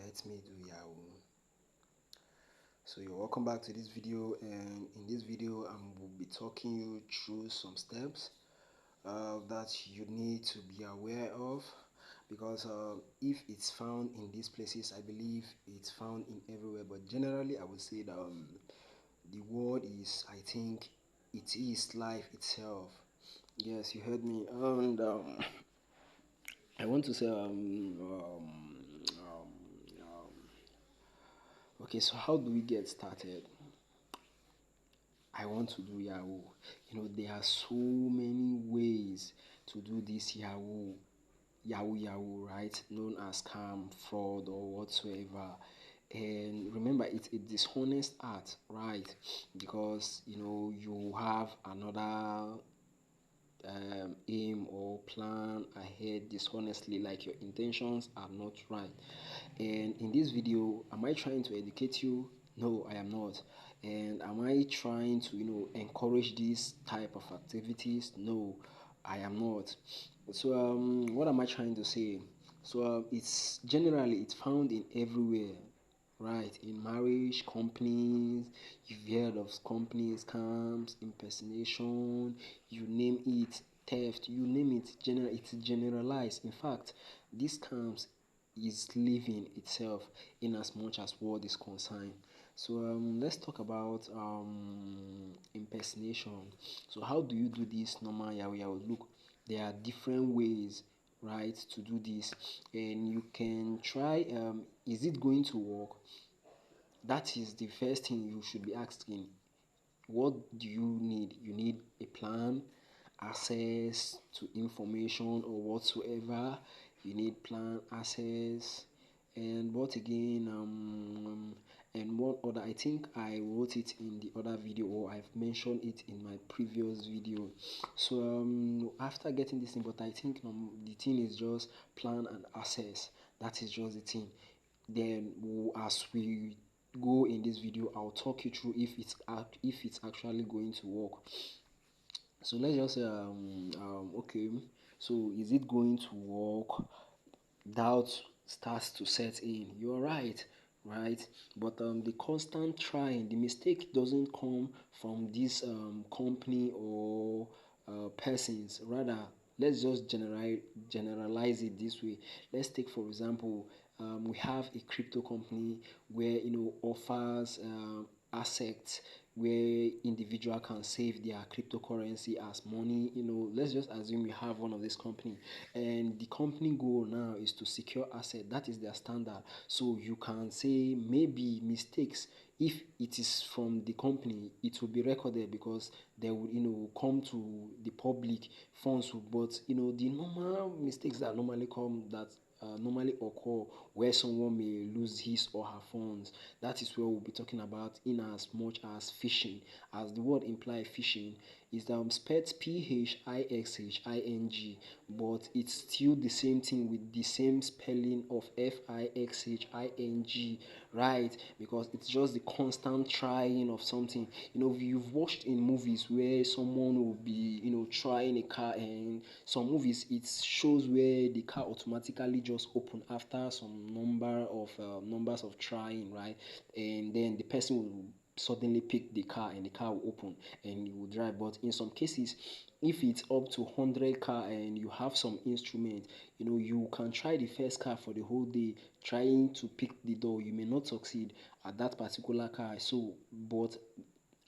Let me do Yahoo. So you're welcome back to this video, and in this video I will be talking you through some steps that you need to be aware of, because if it's found in these places, I believe it's found in everywhere, but generally I would say that the word is, I think it is life itself. Yes, you heard me. And I want to say okay, so how do we get started? I want to do Yahoo. There are so many ways to do this Yahoo, right? Known as scam, fraud, or whatsoever. And remember, it's a dishonest art, right? Because you have another aim or plan ahead dishonestly, like your intentions are not right. And in this video, am I trying to educate you? No, I am not. And am I trying to encourage this type of activities? No, I am not. So what am I trying to say? So it's found in everywhere, right? In marriage, companies, you've heard of companies, scams, impersonation, you name it, theft, you name it, it's generalized. In fact, these scams is living itself in as much as word is concerned. So let's talk about impersonation. So how do you do this normal Yahoo? Look, there are different ways, right, to do this, and you can try. Is it going to work? That is the first thing you should be asking. What do you need? You need a plan, access to information or whatsoever. You need plan, access, and what again? And what other? I think I wrote it in the other video, or I've mentioned it in my previous video. So after getting this thing, but I think the thing is just plan and access. That is just the thing. Then as we go in this video, I'll talk you through if it's actually going to work. So let's just say okay, so is it going to work? Doubt starts to set in. You're right, right? But the constant trying, the mistake doesn't come from this company or persons. Rather, let's just generalize it this way. Let's take for example, we have a crypto company where offers assets where individual can save their cryptocurrency as money. Let's just assume we have one of this company, and the company goal now is to secure asset. That is their standard. So you can say maybe mistakes, if it is from the company, it will be recorded because they will come to the public funds. But the normal mistakes that normally come, that normally occur where someone may lose his or her funds, that is where we'll be talking about, in as much as phishing. As the word implies, phishing is spelled phishing, but it's still the same thing with the same spelling of fixing, right? Because it's just the constant trying of something. You've watched in movies where someone will be trying a car, and some movies it shows where the car automatically just open after some numbers of trying, right? And then the person will suddenly pick the car, and the car will open and you will drive. But in some cases, if it's up to 100 car and you have some instrument, you can try the first car for the whole day trying to pick the door. You may not succeed at that particular car. So but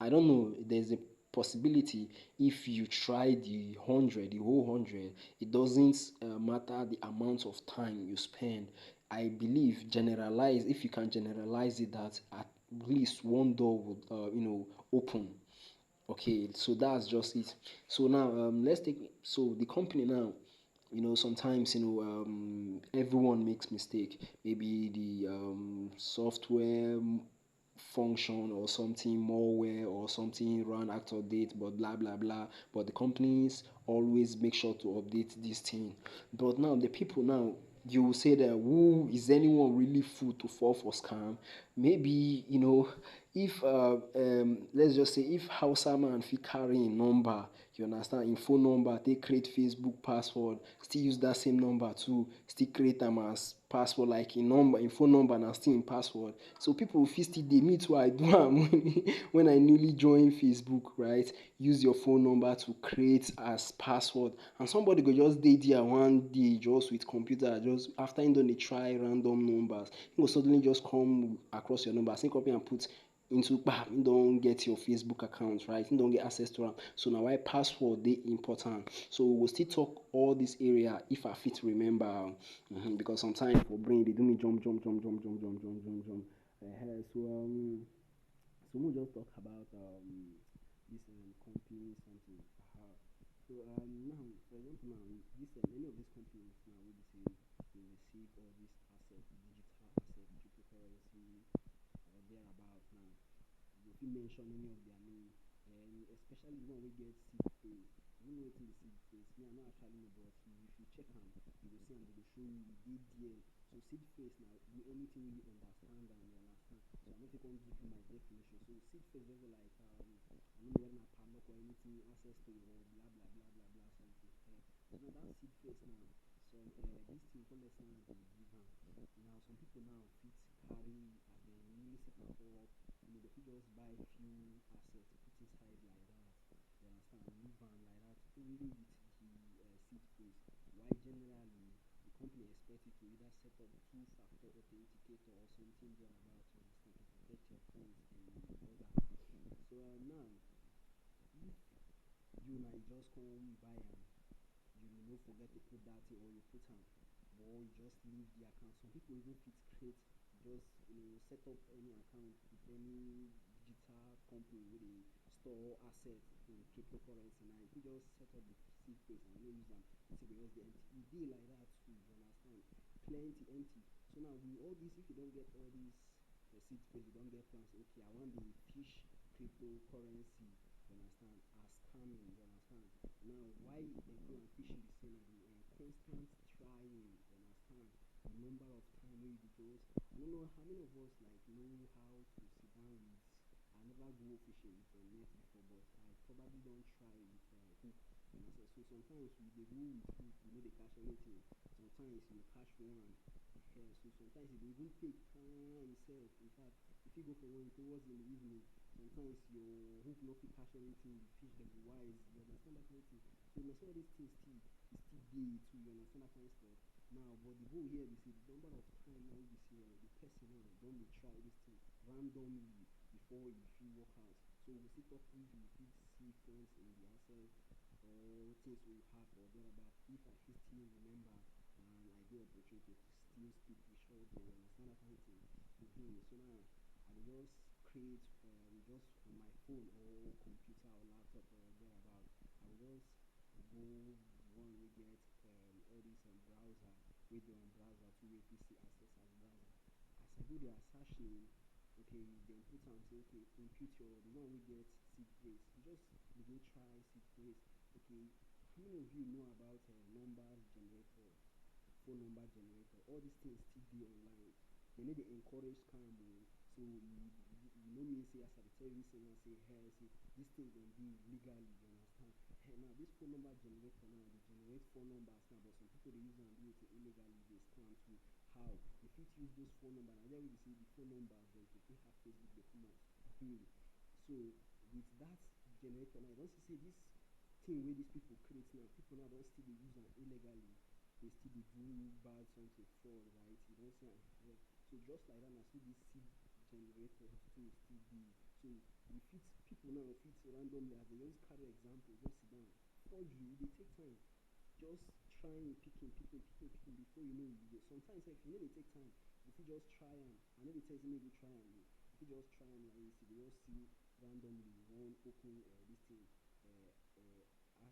I don't know, there's a possibility if you try the whole 100, it doesn't matter the amount of time you spend. I believe, generalize, if you can generalize it, that at least one door would open. Okay, so that's just it. So now let's take, so the company now, sometimes everyone makes mistake. Maybe the software function or something, malware or something run out of date, but blah blah blah. But the companies always make sure to update this thing. But now the people now, you will say that, who is anyone really fool to fall for scam? maybe if let's just say if Hausa man fit carry im number, you understand, im phone number take create Facebook password, still use that same number too, still create am as password, like im number, im phone number na still im password. So people fit still dey, me too I do am when I newly join Facebook, right? Use your phone number to create as password, and somebody go just dey there one day just with computer, just after im don dey try random numbers, im go suddenly just come across your number, same copy and put into bam, im don get your Facebook account, right? Im don get access to am. So na why password dey important. So we go still talk all this area if I fit remember, because sometimes for brain dey do me jump jump jump jump jump jump jump jump jump. So we just talk about this company something. So now, for example, now this many of these companies now wey be say dey receive all these assets, digital assets, cryptocurrency or thereabout now. You fit mention any of their name, and especially the one wey get seed phrase. You know wetin be seed phrase? Me, I no actually know, but if you check am, you go see am, they go show you, e dey there. So seed phrase na the only thing wey you understand am, you understand. So I no fit come give you my definition. So seed phrase just dey like I no know whether na padlock or anything, access to or blah blah blah blah blah something. So now that seed phrase now, some this thing collect now dey give am. Now some people now fit carry as dem newly set am up, they fit just buy few assets, put inside like that. You understand? Leave am like that only with the seed phrase. Why generally the company expect you to either set up two-factor authenticator or something thereabout, you understand, to protect your funds and all that. So now, if you now just come buy am, you no forget to put that thing, or you put am, or you just leave the account. Some people even fit create, just set up any account with any digital company wey dey store assets in cryptocurrency. Now if you just set up the seed phrase and you no use am, the thing go just dey empty. E dey like that too, you understand? Plenty empty. So now with all this, if you don get all these seed phrase, you don get plans. Okay, I wan dey fish cryptocurrency. You understand? As scamming, you understand? Now why dem call am fishing be say na the constant trying, you understand? The number of time wey you go just, I no know how many of us like know how to sit down with, I never go fishing with a net before, but I probably don try with hook, you understand? So sometimes we dey go with hook, we no dey catch anything. Sometimes you catch one. So sometimes e dey even take time sef. In fact, you fit go for one towards in the evening. Sometimes your hook no fit catch anything, the fish dem go wise. You understand that kind of thing? So na so all these things still dey too. You understand that kind of stuff? Now, but the whole here be say the number of time now wey be say the person now don dey try this thing randomly before e fit work out. So we still talk if you fit see funds in the asset or things wey you have or thereabout. If I fit still remember and I get opportunity to still speak with you there, you understand that kind of thing? So now I dey just create just on my phone or computer or laptop or thereabout. I will just go one wey get all this browser, wey dey on browser too, wey fit see access as browser. As I go there, I search name. Okay, then put am say okay, impute your the one wey get seed phrase. You just begin try seed phrase. Okay, how many of you know about number generator, phone number generator? All these things still dey online. They no dey encourage scam o. So you no mean say as I dey tell you this thing now, say hey, say this thing dem dey legally, you understand? Hey, now this phone number generator now dey generate phone numbers now, but some people dey use am do it illegally, dey scam too. How? You fit use those phone numbers, na there wey be say the phone numbers dem to fit have Facebook dey come out. So with that generator now, you don see say this thing wey these people create now, people now don still dey use am illegally. They still dey do bad something, fraud, right? You don see am. So just like that, na so this seed generator too still dey. So you fit, people now fit randomly, as they just carry example, just sit down. Forgery, e dey take time. Just trying, picking before you know you go. Sometimes if you no dey take time, you fit just try am. I no dey tell you say make you try am o. You fit just try am like this, you go just see randomly you wan open this thing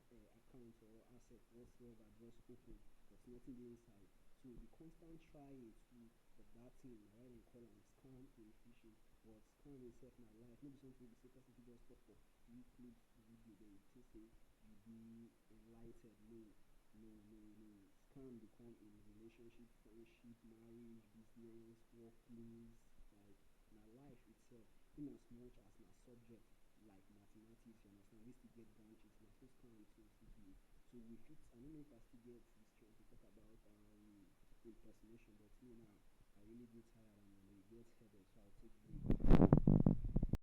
account or asset whatsoever, just open, but nothing dey inside. So the constant trying too of that thing, na why dem call am scam and phishing. But scam itself na life, no be something wey be say person fit just talk for few clips video then you think say you dey enlighten. No. Scam dey come in relationship, friendship, marriage, business, workplace. Like na life itself, in as much as na subject like mathematics, you understand, we still get branches, na physical and so still dey. So we fit, I don't know if I still get the strength to talk about impersonation, but me now, I really dey tired and I dey get headache.